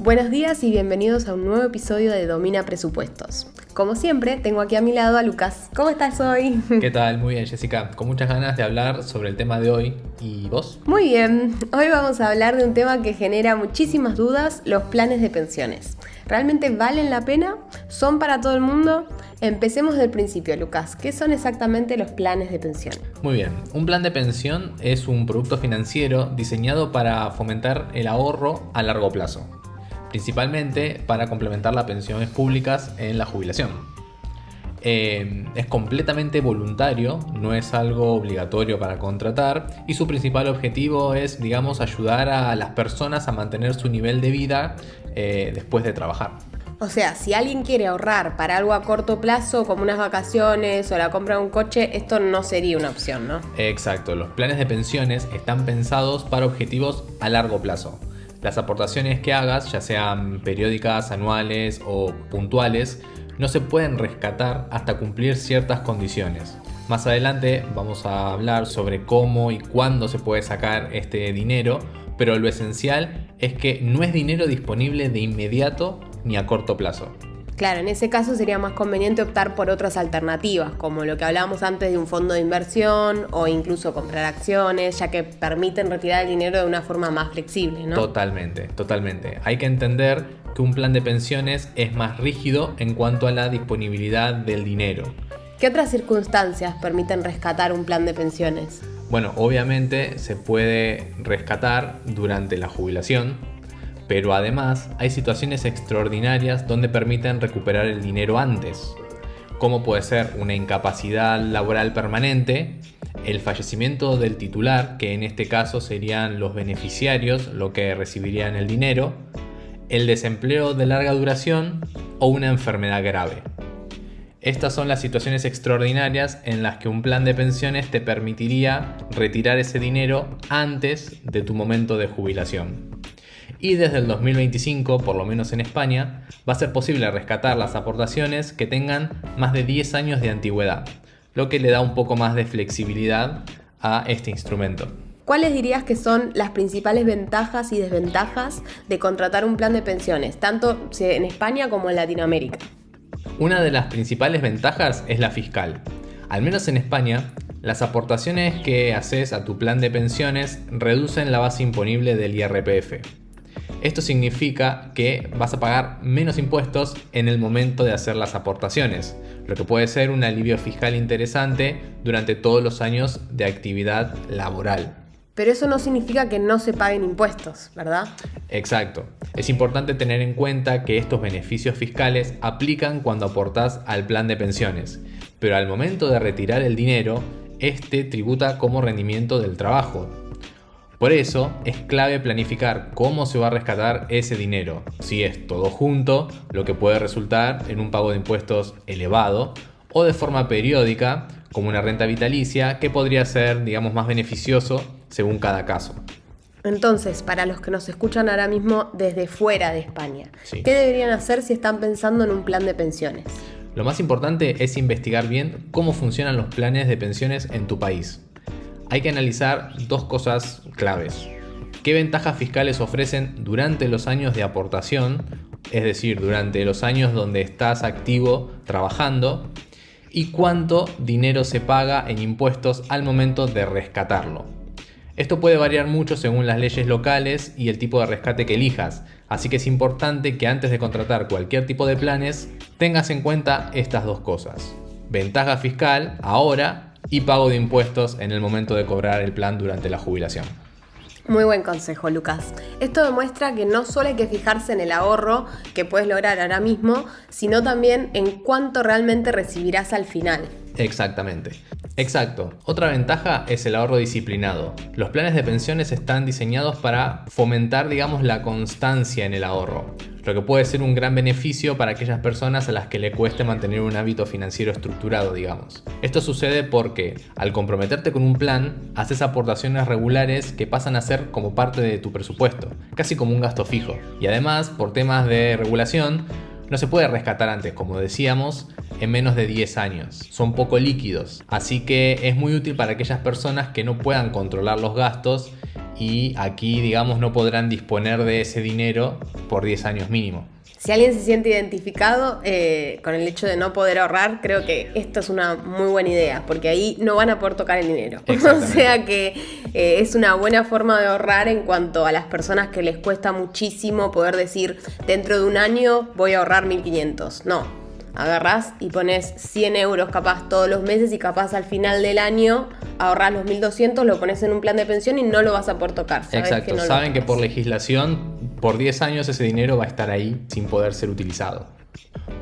Buenos días y bienvenidos a un nuevo episodio de Domina Presupuestos. Como siempre, tengo aquí a mi lado a Lucas. ¿Cómo estás hoy? ¿Qué tal? Muy bien, Jessica. Con muchas ganas de hablar sobre el tema de hoy. ¿Y vos? Muy bien. Hoy vamos a hablar de un tema que genera muchísimas dudas, los planes de pensiones. ¿Realmente valen la pena? ¿Son para todo el mundo? Empecemos del principio, Lucas. ¿Qué son exactamente los planes de pensión? Muy bien. Un plan de pensión es un producto financiero diseñado para fomentar el ahorro a largo plazo, principalmente para complementar las pensiones públicas en la jubilación. Es completamente voluntario, no es algo obligatorio para contratar y su principal objetivo es, ayudar a las personas a mantener su nivel de vida después de trabajar. O sea, si alguien quiere ahorrar para algo a corto plazo, como unas vacaciones o la compra de un coche, esto no sería una opción, ¿no? Exacto, los planes de pensiones están pensados para objetivos a largo plazo. Las aportaciones que hagas, ya sean periódicas, anuales o puntuales, no se pueden rescatar hasta cumplir ciertas condiciones. Más adelante vamos a hablar sobre cómo y cuándo se puede sacar este dinero, pero lo esencial es que no es dinero disponible de inmediato ni a corto plazo. Claro, en ese caso sería más conveniente optar por otras alternativas, como lo que hablábamos antes de un fondo de inversión o incluso comprar acciones, ya que permiten retirar el dinero de una forma más flexible, ¿no? Totalmente. Hay que entender que un plan de pensiones es más rígido en cuanto a la disponibilidad del dinero. ¿Qué otras circunstancias permiten rescatar un plan de pensiones? Bueno, obviamente se puede rescatar durante la jubilación, pero además hay situaciones extraordinarias donde permiten recuperar el dinero antes, como puede ser una incapacidad laboral permanente, el fallecimiento del titular, que en este caso serían los beneficiarios, lo que recibirían el dinero, el desempleo de larga duración o una enfermedad grave. Estas son las situaciones extraordinarias en las que un plan de pensiones te permitiría retirar ese dinero antes de tu momento de jubilación. Y desde el 2025, por lo menos en España, va a ser posible rescatar las aportaciones que tengan más de 10 años de antigüedad, lo que le da un poco más de flexibilidad a este instrumento. ¿Cuáles dirías que son las principales ventajas y desventajas de contratar un plan de pensiones, tanto en España como en Latinoamérica? Una de las principales ventajas es la fiscal. Al menos en España, las aportaciones que haces a tu plan de pensiones reducen la base imponible del IRPF. Esto significa que vas a pagar menos impuestos en el momento de hacer las aportaciones, lo que puede ser un alivio fiscal interesante durante todos los años de actividad laboral. Pero eso no significa que no se paguen impuestos, ¿verdad? Exacto. Es importante tener en cuenta que estos beneficios fiscales aplican cuando aportás al plan de pensiones, pero al momento de retirar el dinero, este tributa como rendimiento del trabajo. Por eso es clave planificar cómo se va a rescatar ese dinero, si es todo junto, lo que puede resultar en un pago de impuestos elevado, o de forma periódica, como una renta vitalicia, que podría ser, más beneficioso según cada caso. Entonces, para los que nos escuchan ahora mismo desde fuera de España, Sí. ¿Qué deberían hacer si están pensando en un plan de pensiones? Lo más importante es investigar bien cómo funcionan los planes de pensiones en tu país. Hay que analizar dos cosas claves. ¿Qué ventajas fiscales ofrecen durante los años de aportación? Es decir, durante los años donde estás activo trabajando. ¿Y cuánto dinero se paga en impuestos al momento de rescatarlo? Esto puede variar mucho según las leyes locales y el tipo de rescate que elijas. Así que es importante que antes de contratar cualquier tipo de planes tengas en cuenta estas dos cosas. Ventaja fiscal ahora y pago de impuestos en el momento de cobrar el plan durante la jubilación. Muy buen consejo, Lucas. Esto demuestra que no solo hay que fijarse en el ahorro que puedes lograr ahora mismo, sino también en cuánto realmente recibirás al final. Exactamente. Exacto. Otra ventaja es el ahorro disciplinado. Los planes de pensiones están diseñados para fomentar, la constancia en el ahorro, lo que puede ser un gran beneficio para aquellas personas a las que le cueste mantener un hábito financiero estructurado, Esto sucede porque al comprometerte con un plan, haces aportaciones regulares que pasan a ser como parte de tu presupuesto, casi como un gasto fijo. Y además, por temas de regulación, no se puede rescatar antes, como decíamos, en menos de 10 años. Son poco líquidos, así que es muy útil para aquellas personas que no puedan controlar los gastos y aquí, digamos, no podrán disponer de ese dinero por 10 años mínimo. Si alguien se siente identificado con el hecho de no poder ahorrar, creo que esto es una muy buena idea, porque ahí no van a poder tocar el dinero. O sea que es una buena forma de ahorrar en cuanto a las personas que les cuesta muchísimo poder decir, dentro de un año voy a ahorrar 1.500. No, agarrás y pones 100 euros capaz todos los meses y capaz al final del año ahorrás los 1.200, lo pones en un plan de pensión y no lo vas a poder tocar. Exacto, saben que por legislación, por 10 años ese dinero va a estar ahí sin poder ser utilizado.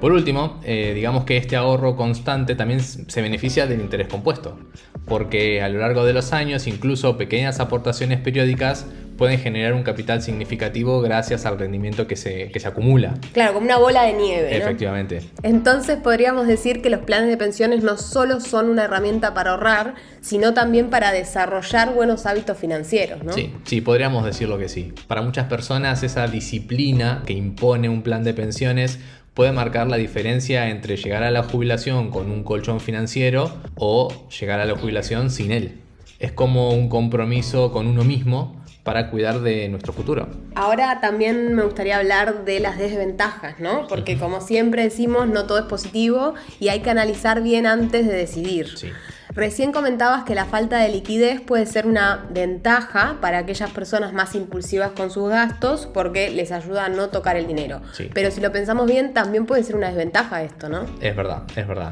Por último, digamos que este ahorro constante también se beneficia del interés compuesto, porque a lo largo de los años incluso pequeñas aportaciones periódicas pueden generar un capital significativo gracias al rendimiento que se acumula. Claro, como una bola de nieve, ¿no? Efectivamente. Entonces podríamos decir que los planes de pensiones no solo son una herramienta para ahorrar, sino también para desarrollar buenos hábitos financieros, ¿no? Sí, podríamos decirlo que sí. Para muchas personas esa disciplina que impone un plan de pensiones puede marcar la diferencia entre llegar a la jubilación con un colchón financiero o llegar a la jubilación sin él. Es como un compromiso con uno mismo para cuidar de nuestro futuro. Ahora también me gustaría hablar de las desventajas, ¿no? Porque como siempre decimos, no todo es positivo y hay que analizar bien antes de decidir. Sí. Recién comentabas que la falta de liquidez puede ser una ventaja para aquellas personas más impulsivas con sus gastos porque les ayuda a no tocar el dinero. Sí. Pero si lo pensamos bien, también puede ser una desventaja esto, ¿no? Es verdad.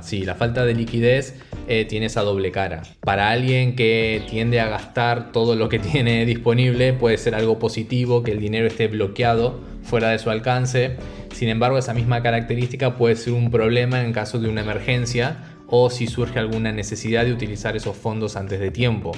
Sí, la falta de liquidez tiene esa doble cara. Para alguien que tiende a gastar todo lo que tiene disponible, puede ser algo positivo que el dinero esté bloqueado fuera de su alcance. Sin embargo, esa misma característica puede ser un problema en caso de una emergencia o si surge alguna necesidad de utilizar esos fondos antes de tiempo.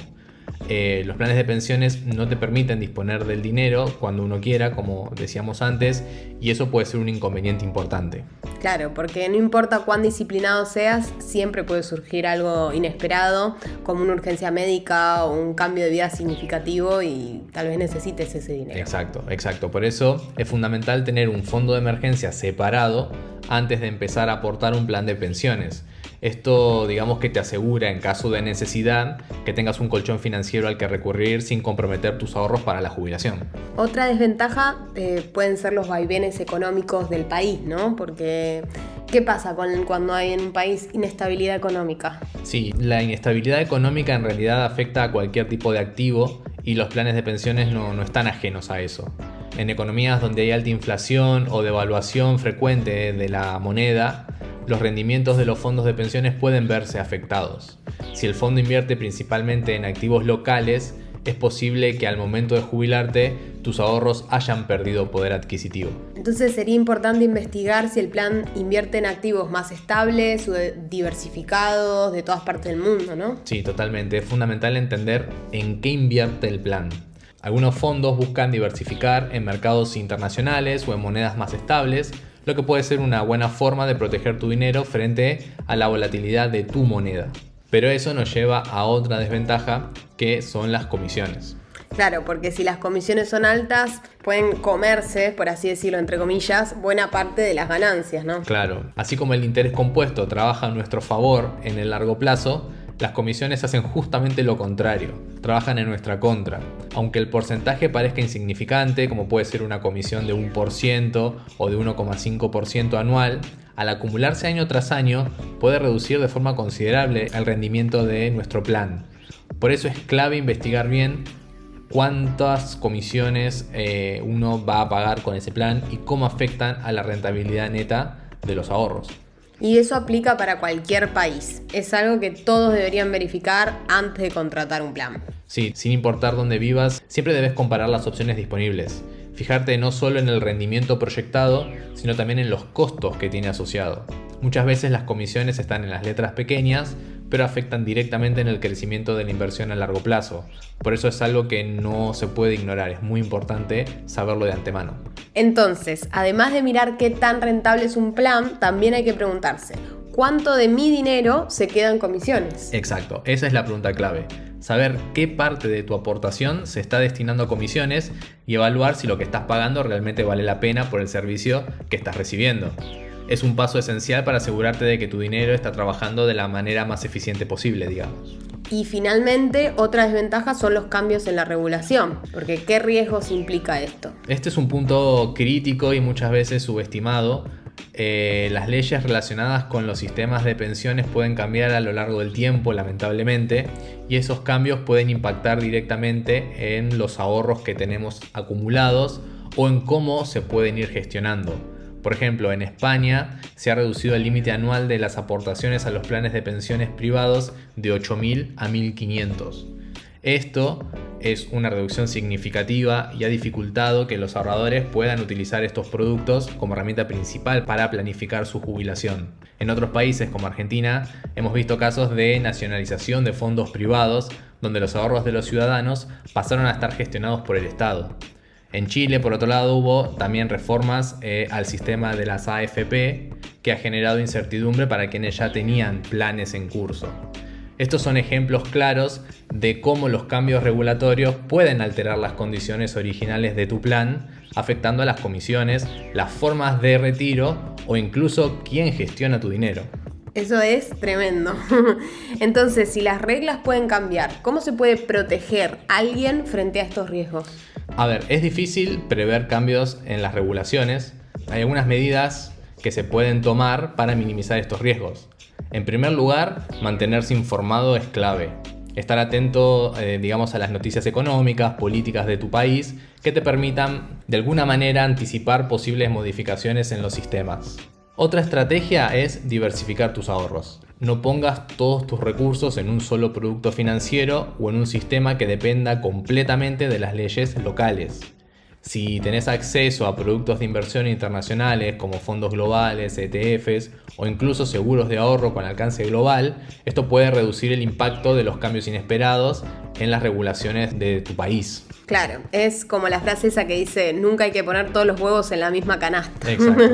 Los planes de pensiones no te permiten disponer del dinero cuando uno quiera, como decíamos antes, y eso puede ser un inconveniente importante. Claro, porque no importa cuán disciplinado seas, siempre puede surgir algo inesperado, como una urgencia médica o un cambio de vida significativo y tal vez necesites ese dinero. Exacto. Por eso es fundamental tener un fondo de emergencia separado antes de empezar a aportar un plan de pensiones. Esto, digamos, que te asegura en caso de necesidad que tengas un colchón financiero al que recurrir sin comprometer tus ahorros para la jubilación. Otra desventaja pueden ser los vaivenes económicos del país, ¿no? Porque ¿qué pasa cuando hay en un país inestabilidad económica? Sí, la inestabilidad económica en realidad afecta a cualquier tipo de activo y los planes de pensiones no están ajenos a eso. En economías donde hay alta inflación o devaluación frecuente de la moneda, los rendimientos de los fondos de pensiones pueden verse afectados. Si el fondo invierte principalmente en activos locales, es posible que al momento de jubilarte tus ahorros hayan perdido poder adquisitivo. Entonces sería importante investigar si el plan invierte en activos más estables o diversificados de todas partes del mundo, ¿no? Sí, totalmente. Es fundamental entender en qué invierte el plan. Algunos fondos buscan diversificar en mercados internacionales o en monedas más estables, lo que puede ser una buena forma de proteger tu dinero frente a la volatilidad de tu moneda. Pero eso nos lleva a otra desventaja, que son las comisiones. Claro, porque si las comisiones son altas, pueden comerse, por así decirlo, entre comillas, buena parte de las ganancias, ¿no? Claro, así como el interés compuesto trabaja a nuestro favor en el largo plazo, las comisiones hacen justamente lo contrario, trabajan en nuestra contra. Aunque el porcentaje parezca insignificante, como puede ser una comisión de 1% o de 1,5% anual, al acumularse año tras año puede reducir de forma considerable el rendimiento de nuestro plan. Por eso es clave investigar bien cuántas comisiones uno va a pagar con ese plan y cómo afectan a la rentabilidad neta de los ahorros. Y eso aplica para cualquier país. Es algo que todos deberían verificar antes de contratar un plan. Sí, sin importar dónde vivas, siempre debes comparar las opciones disponibles. Fijarte no solo en el rendimiento proyectado, sino también en los costos que tiene asociado. Muchas veces las comisiones están en las letras pequeñas, pero afectan directamente en el crecimiento de la inversión a largo plazo. Por eso es algo que no se puede ignorar, es muy importante saberlo de antemano. Entonces, además de mirar qué tan rentable es un plan, también hay que preguntarse, ¿cuánto de mi dinero se queda en comisiones? Exacto, esa es la pregunta clave. Saber qué parte de tu aportación se está destinando a comisiones y evaluar si lo que estás pagando realmente vale la pena por el servicio que estás recibiendo. es un paso esencial para asegurarte de que tu dinero está trabajando de la manera más eficiente posible, digamos. Y finalmente, otra desventaja son los cambios en la regulación, porque ¿qué riesgos implica esto? Este es un punto crítico y muchas veces subestimado. Las leyes relacionadas con los sistemas de pensiones pueden cambiar a lo largo del tiempo, lamentablemente, y esos cambios pueden impactar directamente en los ahorros que tenemos acumulados o en cómo se pueden ir gestionando. Por ejemplo, en España se ha reducido el límite anual de las aportaciones a los planes de pensiones privados de 8.000 a 1.500. Esto es una reducción significativa y ha dificultado que los ahorradores puedan utilizar estos productos como herramienta principal para planificar su jubilación. En otros países como Argentina hemos visto casos de nacionalización de fondos privados donde los ahorros de los ciudadanos pasaron a estar gestionados por el Estado. En Chile, por otro lado, hubo también reformas al sistema de las AFP que ha generado incertidumbre para quienes ya tenían planes en curso. Estos son ejemplos claros de cómo los cambios regulatorios pueden alterar las condiciones originales de tu plan, afectando a las comisiones, las formas de retiro o incluso quién gestiona tu dinero. Eso es tremendo. Entonces, si las reglas pueden cambiar, ¿cómo se puede proteger a alguien frente a estos riesgos? A ver, es difícil prever cambios en las regulaciones. Hay algunas medidas que se pueden tomar para minimizar estos riesgos. En primer lugar, mantenerse informado es clave. Estar atento, a las noticias económicas, políticas de tu país, que te permitan de alguna manera anticipar posibles modificaciones en los sistemas. Otra estrategia es diversificar tus ahorros. No pongas todos tus recursos en un solo producto financiero o en un sistema que dependa completamente de las leyes locales. Si tenés acceso a productos de inversión internacionales como fondos globales, ETFs o incluso seguros de ahorro con alcance global, esto puede reducir el impacto de los cambios inesperados en las regulaciones de tu país. Claro, es como la frase esa que dice, nunca hay que poner todos los huevos en la misma canasta. Exacto.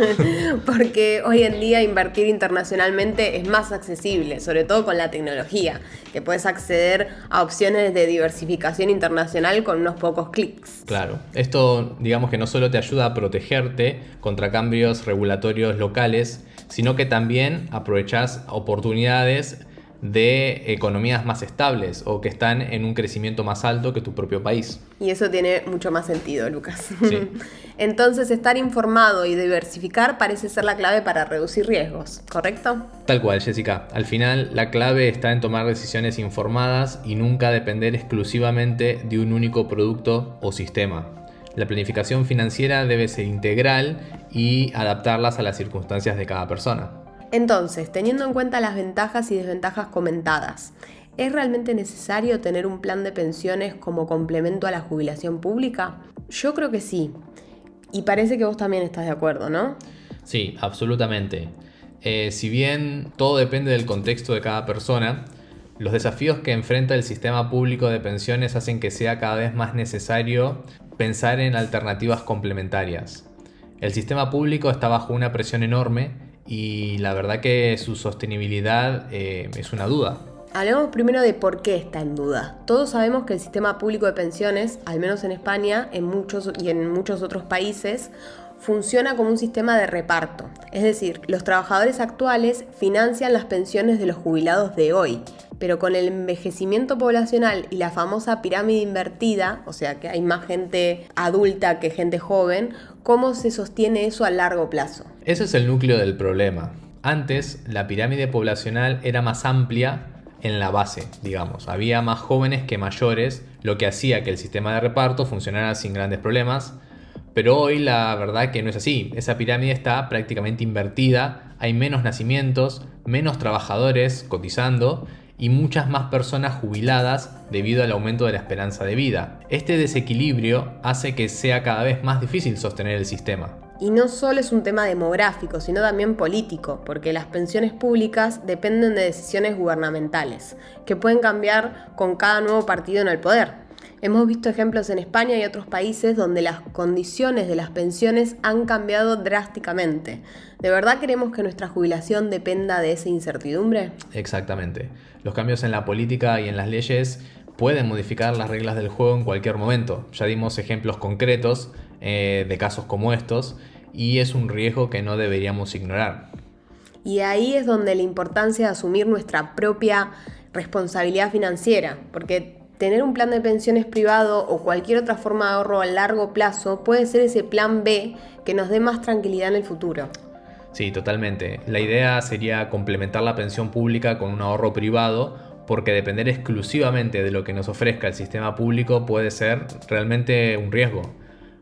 Porque hoy en día invertir internacionalmente es más accesible, sobre todo con la tecnología, que puedes acceder a opciones de diversificación internacional con unos pocos clics. Claro, esto digamos que no solo te ayuda a protegerte contra cambios regulatorios locales, sino que también aprovechás oportunidades de economías más estables o que están en un crecimiento más alto que tu propio país. Y eso tiene mucho más sentido, Lucas. Sí. Entonces, estar informado y diversificar parece ser la clave para reducir riesgos, ¿correcto? Tal cual, Jessica. Al final, la clave está en tomar decisiones informadas y nunca depender exclusivamente de un único producto o sistema. La planificación financiera debe ser integral y adaptarlas a las circunstancias de cada persona. Entonces, teniendo en cuenta las ventajas y desventajas comentadas, ¿es realmente necesario tener un plan de pensiones como complemento a la jubilación pública? Yo creo que sí. Y parece que vos también estás de acuerdo, ¿no? Sí, absolutamente. Si bien todo depende del contexto de cada persona, los desafíos que enfrenta el sistema público de pensiones hacen que sea cada vez más necesario pensar en alternativas complementarias. El sistema público está bajo una presión enorme y la verdad que su sostenibilidad es una duda. Hablemos primero de por qué está en duda. Todos sabemos que el sistema público de pensiones, al menos en España en muchos otros países, funciona como un sistema de reparto. Es decir, los trabajadores actuales financian las pensiones de los jubilados de hoy, pero con el envejecimiento poblacional y la famosa pirámide invertida, o sea que hay más gente adulta que gente joven, ¿cómo se sostiene eso a largo plazo? Ese es el núcleo del problema. Antes, la pirámide poblacional era más amplia en la base, digamos. Había más jóvenes que mayores, lo que hacía que el sistema de reparto funcionara sin grandes problemas. Pero hoy la verdad que no es así. Esa pirámide está prácticamente invertida. Hay menos nacimientos, menos trabajadores cotizando y muchas más personas jubiladas debido al aumento de la esperanza de vida. Este desequilibrio hace que sea cada vez más difícil sostener el sistema. Y no solo es un tema demográfico, sino también político, porque las pensiones públicas dependen de decisiones gubernamentales, que pueden cambiar con cada nuevo partido en el poder. Hemos visto ejemplos en España y otros países donde las condiciones de las pensiones han cambiado drásticamente. ¿De verdad queremos que nuestra jubilación dependa de esa incertidumbre? Exactamente. Los cambios en la política y en las leyes pueden modificar las reglas del juego en cualquier momento. Ya dimos ejemplos concretos de casos como estos y es un riesgo que no deberíamos ignorar. Y ahí es donde la importancia de asumir nuestra propia responsabilidad financiera, porque tener un plan de pensiones privado o cualquier otra forma de ahorro a largo plazo puede ser ese plan B que nos dé más tranquilidad en el futuro. Sí, totalmente. La idea sería complementar la pensión pública con un ahorro privado, porque depender exclusivamente de lo que nos ofrezca el sistema público puede ser realmente un riesgo.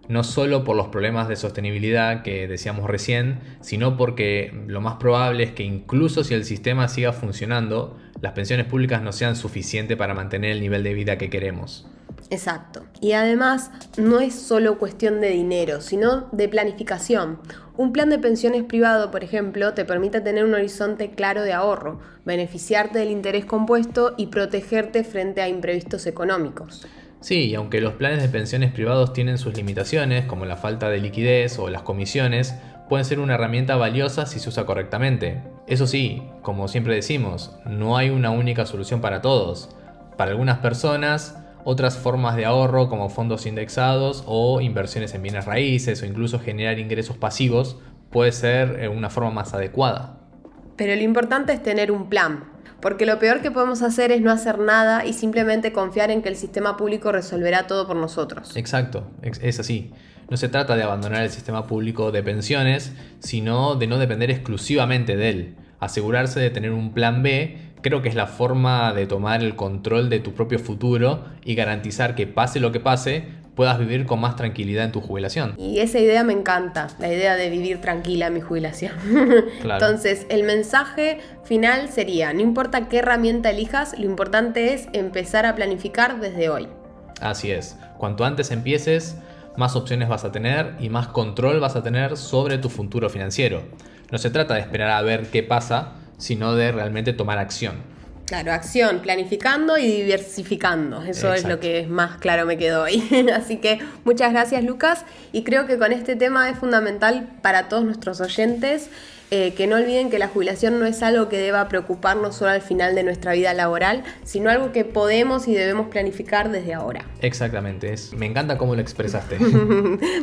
No solo por los problemas de sostenibilidad que decíamos recién, sino porque lo más probable es que incluso si el sistema siga funcionando, las pensiones públicas no sean suficientes para mantener el nivel de vida que queremos. Exacto. Y además no es solo cuestión de dinero, sino de planificación. Un plan de pensiones privado, por ejemplo, te permite tener un horizonte claro de ahorro, beneficiarte del interés compuesto y protegerte frente a imprevistos económicos. Sí, y aunque los planes de pensiones privados tienen sus limitaciones, como la falta de liquidez o las comisiones, pueden ser una herramienta valiosa si se usa correctamente. Eso sí, como siempre decimos, no hay una única solución para todos. Para algunas personas, otras formas de ahorro como fondos indexados o inversiones en bienes raíces o incluso generar ingresos pasivos puede ser una forma más adecuada. Pero lo importante es tener un plan, porque lo peor que podemos hacer es no hacer nada y simplemente confiar en que el sistema público resolverá todo por nosotros. Exacto, es así. No se trata de abandonar el sistema público de pensiones, sino de no depender exclusivamente de él. Asegurarse de tener un plan B creo que es la forma de tomar el control de tu propio futuro y garantizar que pase lo que pase, puedas vivir con más tranquilidad en tu jubilación. Y esa idea me encanta, la idea de vivir tranquila en mi jubilación. Claro. Entonces, el mensaje final sería, no importa qué herramienta elijas, lo importante es empezar a planificar desde hoy. Así es. Cuanto antes empieces, más opciones vas a tener y más control vas a tener sobre tu futuro financiero. No se trata de esperar a ver qué pasa, sino de realmente tomar acción. Claro, acción, planificando y diversificando. Eso Exacto. es lo que más claro me quedó hoy. Así que muchas gracias, Lucas. Y creo que con este tema es fundamental para todos nuestros oyentes que no olviden que la jubilación no es algo que deba preocuparnos solo al final de nuestra vida laboral, sino algo que podemos y debemos planificar desde ahora. Exactamente. Me encanta cómo lo expresaste.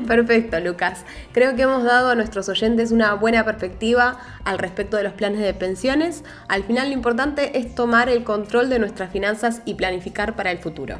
Perfecto, Lucas. Creo que hemos dado a nuestros oyentes una buena perspectiva al respecto de los planes de pensiones. Al final lo importante es tomar el control de nuestras finanzas y planificar para el futuro.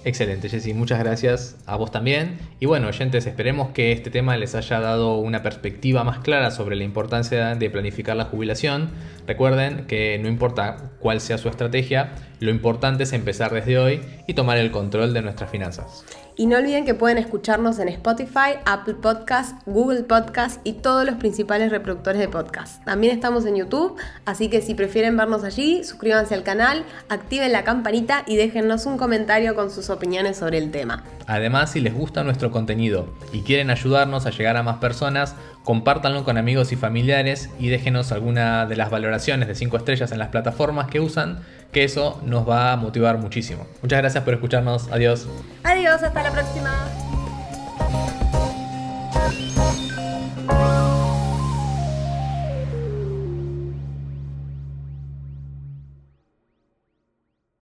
Excelente, Jessy, muchas gracias a vos también. Y bueno, oyentes, esperemos que este tema les haya dado una perspectiva más clara sobre la importancia de planificar la jubilación. Recuerden que no importa cuál sea su estrategia, lo importante es empezar desde hoy y tomar el control de nuestras finanzas. Y no olviden que pueden escucharnos en Spotify, Apple Podcast, Google Podcast y todos los principales reproductores de podcast. También estamos en YouTube, así que si prefieren vernos allí, suscríbanse al canal, activen la campanita y déjennos un comentario con sus opiniones sobre el tema. Además, si les gusta nuestro contenido y quieren ayudarnos a llegar a más personas, compártanlo con amigos y familiares y déjenos alguna de las valoraciones de 5 estrellas en las plataformas que usan, que eso nos va a motivar muchísimo. Muchas gracias por escucharnos. Adiós. Adiós, hasta la próxima.